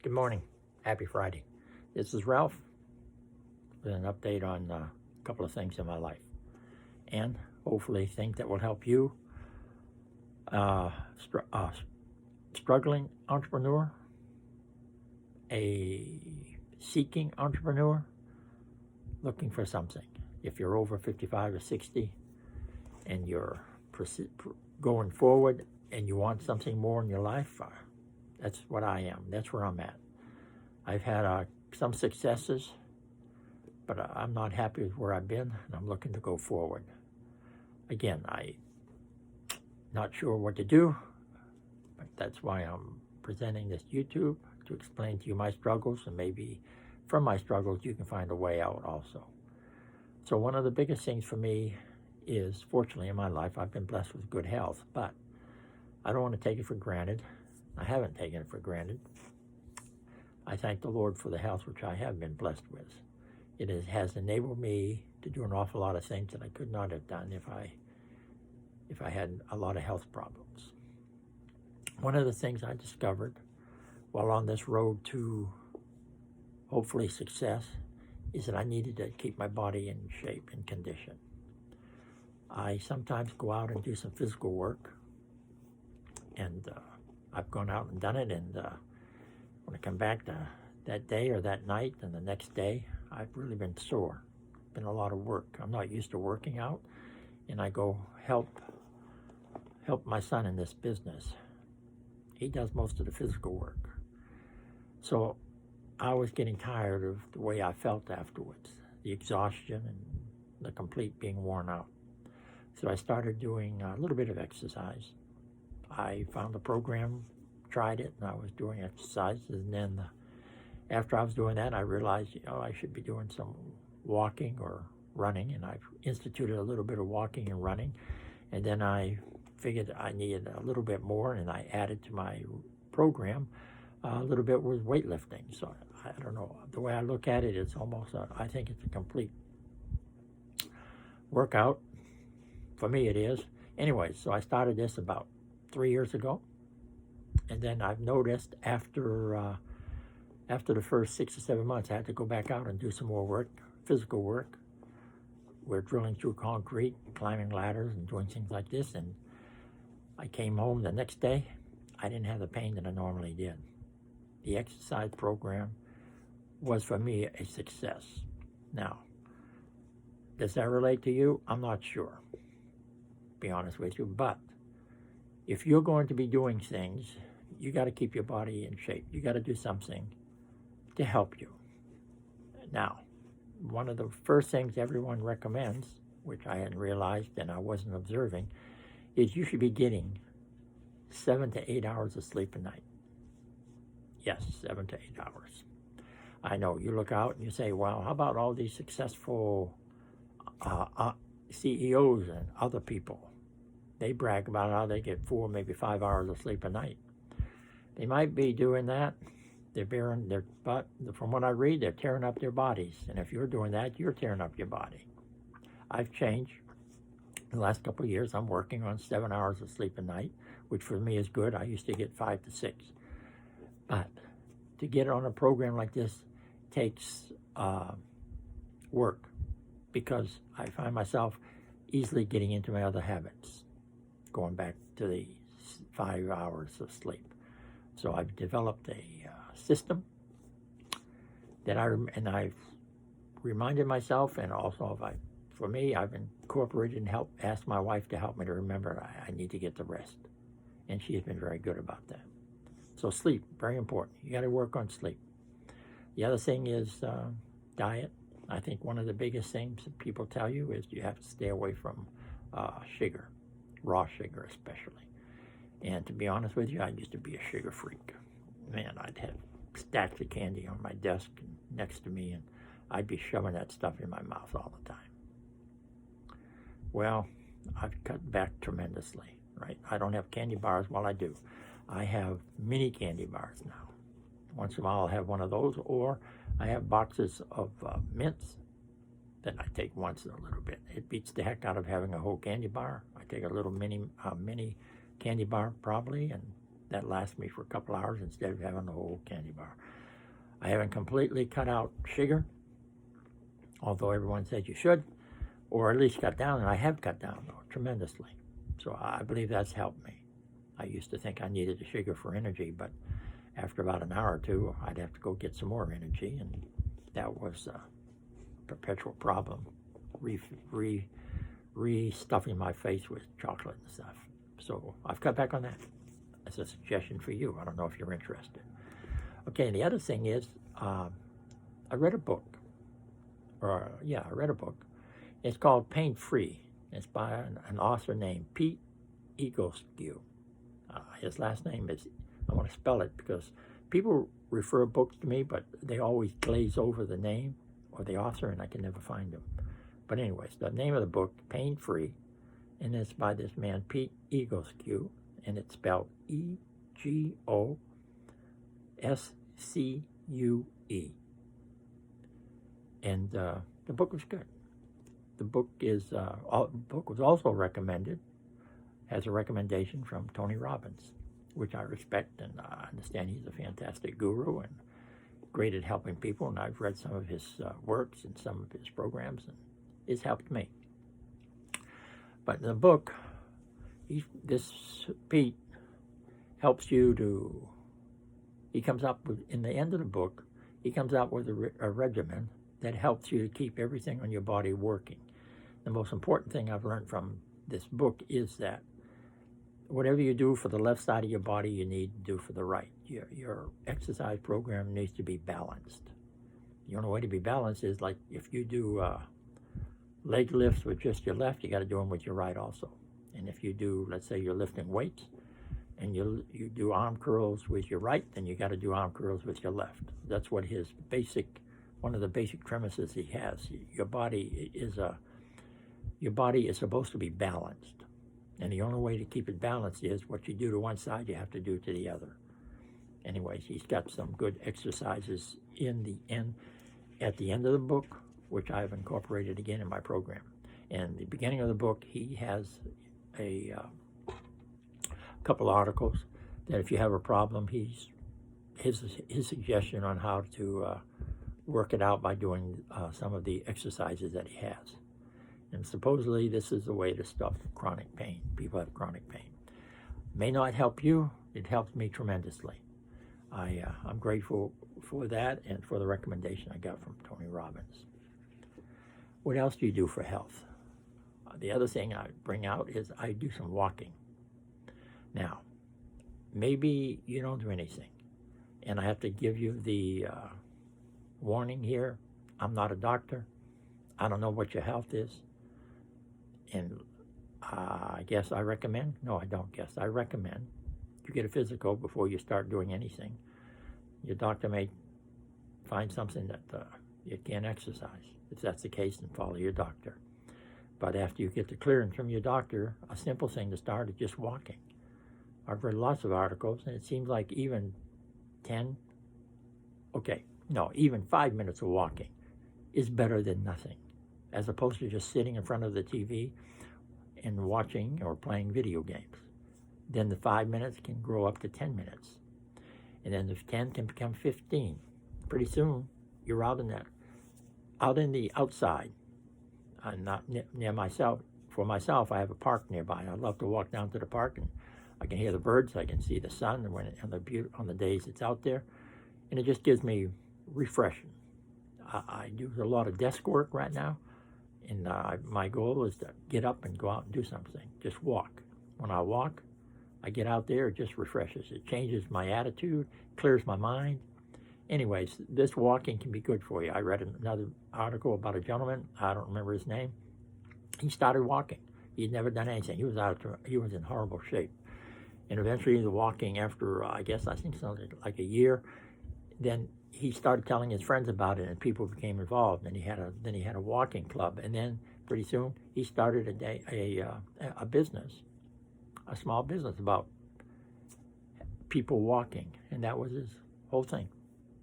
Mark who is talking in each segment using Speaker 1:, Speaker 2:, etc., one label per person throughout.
Speaker 1: Good morning. Happy Friday. This is Ralph with an update on a couple of things in my life and hopefully things that will help you, struggling entrepreneur, a seeking entrepreneur, looking for something. If you're over 55 or 60 and you're going forward and you want something more in your life, that's what I am. That's where I'm at. I've had some successes, but I'm not happy with where I've been, and I'm looking to go forward. Again, I'm not sure what to do, but that's why I'm presenting this YouTube, to explain to you my struggles, and maybe from my struggles you can find a way out also. So one of the biggest things for me is, fortunately in my life, I've been blessed with good health, but I don't want to take it for granted. I haven't taken it for granted. I thank the Lord for the health which I have been blessed with. It has enabled me to do an awful lot of things that I could not have done if I had a lot of health problems. One of the things I discovered while on this road to hopefully success is that I needed to keep my body in shape and condition. I sometimes go out and do some physical work, and I've gone out and done it, and when I come back to that day or that night and the next day, I've really been sore. Been a lot of work. I'm not used to working out, and I go help my son in this business. He does most of the physical work. So I was getting tired of the way I felt afterwards, the exhaustion and the complete being worn out. So I started doing a little bit of exercise. I found a program, tried it, and I was doing exercises, and then after I was doing that, I realized, I should be doing some walking or running, and I've instituted a little bit of walking and running, and then I figured I needed a little bit more, and I added to my program a little bit with weightlifting. So I don't know, the way I look at it, it's almost, I think it's a complete workout. For me it is. Anyway, so I started this about 3 years ago, and then I've noticed after the first 6 or 7 months, I had to go back out and do some more work, physical work. We're drilling through concrete, climbing ladders, and doing things like this, and I came home the next day. I didn't have the pain that I normally did. The exercise program was, for me, a success. Now, does that relate to you? I'm not sure, to be honest with you, but if you're going to be doing things, you got to keep your body in shape. You got to do something to help you. Now, one of the first things everyone recommends, which I hadn't realized and I wasn't observing, is you should be getting 7 to 8 hours of sleep a night. Yes, 7 to 8 hours. I know, you look out and you say, well, how about all these successful CEOs and other people? They brag about how they get 4, maybe 5 hours of sleep a night. They might be doing that. They're bearing their butt. From what I read, they're tearing up their bodies. And if you're doing that, you're tearing up your body. I've changed. In the last couple of years, I'm working on 7 hours of sleep a night, which for me is good. I used to get 5 to 6. But to get on a program like this takes work, because I find myself easily getting into my other habits, going back to the 5 hours of sleep. So I've developed a system that I've reminded myself, and also for me, I've incorporated and asked my wife to help me to remember I need to get the rest. And she has been very good about that. So sleep, very important. You got to work on sleep. The other thing is diet. I think one of the biggest things that people tell you is you have to stay away from sugar, raw sugar especially. And to be honest with you, I used to be a sugar freak. Man, I'd have stacks of candy on my desk next to me, and I'd be shoving that stuff in my mouth all the time. Well, I've cut back tremendously, right? I don't have candy bars. Well, I do. I have mini candy bars now. Once in a while, I'll have one of those, or I have boxes of mints that I take once in a little bit. It beats the heck out of having a whole candy bar. I take a little mini candy bar probably, and that lasts me for a couple hours instead of having the whole candy bar. I haven't completely cut out sugar, although everyone says you should, or at least cut down, and I have cut down tremendously. So I believe that's helped me. I used to think I needed the sugar for energy, but after about an hour or two, I'd have to go get some more energy, and that was a perpetual problem, re-stuffing my face with chocolate and stuff. So I've cut back on that. That's a suggestion for you. I don't know if you're interested. Okay, and the other thing is, I read a book. I read a book. It's called Pain Free. It's by an author named Pete Egoscue. His last name is, I want to spell it because people refer books to me, but they always glaze over the name or the author, and I can never find them. But anyways, the name of the book, Pain Free, and it's by this man, Pete Egoscue, and it's spelled Egoscue. And the book was good. The book was also recommended, has a recommendation from Tony Robbins, which I respect, and I understand he's a fantastic guru and great at helping people, and I've read some of his works and some of his programs, and it's helped me. But in the book, this Pete helps you to, he comes up with, in the end of the book, he comes out with a regimen that helps you to keep everything on your body working. The most important thing I've learned from this book is that whatever you do for the left side of your body, you need to do for the right. Your exercise program needs to be balanced. The only way to be balanced is like if you do leg lifts with just your left, you got to do them with your right also. And if you do, let's say you're lifting weights, and you do arm curls with your right, then you got to do arm curls with your left. That's what one of the basic premises he has. Your body is supposed to be balanced. And the only way to keep it balanced is what you do to one side, you have to do to the other. Anyways, he's got some good exercises at the end of the book, which I've incorporated again in my program. And the beginning of the book, he has a couple articles that if you have a problem, his suggestion on how to work it out by doing some of the exercises that he has. And supposedly this is the way to stop chronic pain. People have chronic pain. May not help you. It helps me tremendously. I'm grateful for that and for the recommendation I got from Tony Robbins. What else do you do for health? The other thing I bring out is I do some walking. Now, maybe you don't do anything, and I have to give you the warning here. I'm not a doctor. I don't know what your health is. And I guess I recommend, no, I don't guess, I recommend you get a physical before you start doing anything. Your doctor may find something that you can't exercise. If that's the case, then follow your doctor. But after you get the clearance from your doctor, a simple thing to start is just walking. I've read lots of articles, and it seems like even 5 minutes of walking is better than nothing, as opposed to just sitting in front of the TV and watching or playing video games. Then the 5 minutes can grow up to 10 minutes. And then the 10 can become 15. Pretty soon, you're out in the outside. I'm not near myself. For myself, I have a park nearby. I love to walk down to the park, and I can hear the birds. I can see the sun on the days it's out there. And it just gives me refreshing. I do a lot of desk work right now. And my goal is to get up and go out and do something. Just walk. When I walk, I get out there, it just refreshes. It changes my attitude, clears my mind. Anyways, this walking can be good for you. I read another article about a gentleman, I don't remember his name. He started walking. He'd never done anything. He was in horrible shape. And eventually the walking after, I think something like a year, then he started telling his friends about it, and people became involved. And then he had a walking club, and then pretty soon he started a business, a small business about people walking, and that was his whole thing.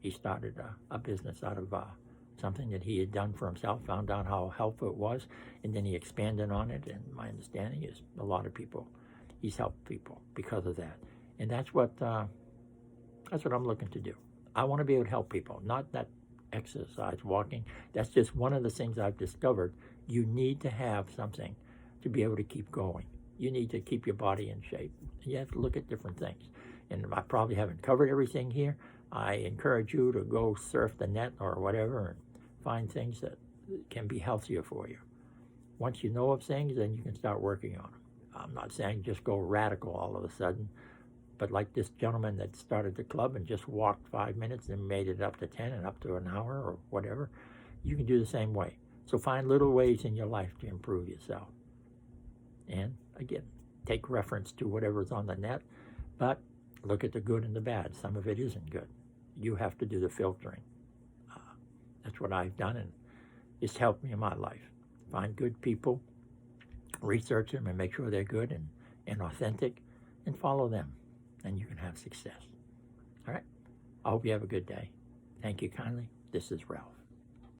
Speaker 1: He started a business out of something that he had done for himself, found out how helpful it was, and then he expanded on it. And my understanding is a lot of people, he's helped people because of that. And that's what I'm looking to do. I want to be able to help people, not that exercise, walking. That's just one of the things I've discovered. You need to have something to be able to keep going. You need to keep your body in shape. You have to look at different things. And I probably haven't covered everything here. I encourage you to go surf the net or whatever and find things that can be healthier for you. Once you know of things, then you can start working on them. I'm not saying just go radical all of a sudden, but like this gentleman that started the club and just walked 5 minutes and made it up to 10 and up to an hour or whatever, you can do the same way. So find little ways in your life to improve yourself. And again, take reference to whatever's on the net, but look at the good and the bad. Some of it isn't good. You have to do the filtering. That's what I've done, and it's helped me in my life. Find good people, research them, and make sure they're good and authentic, and follow them, and you can have success. All right? I hope you have a good day. Thank you kindly. This is Ralph.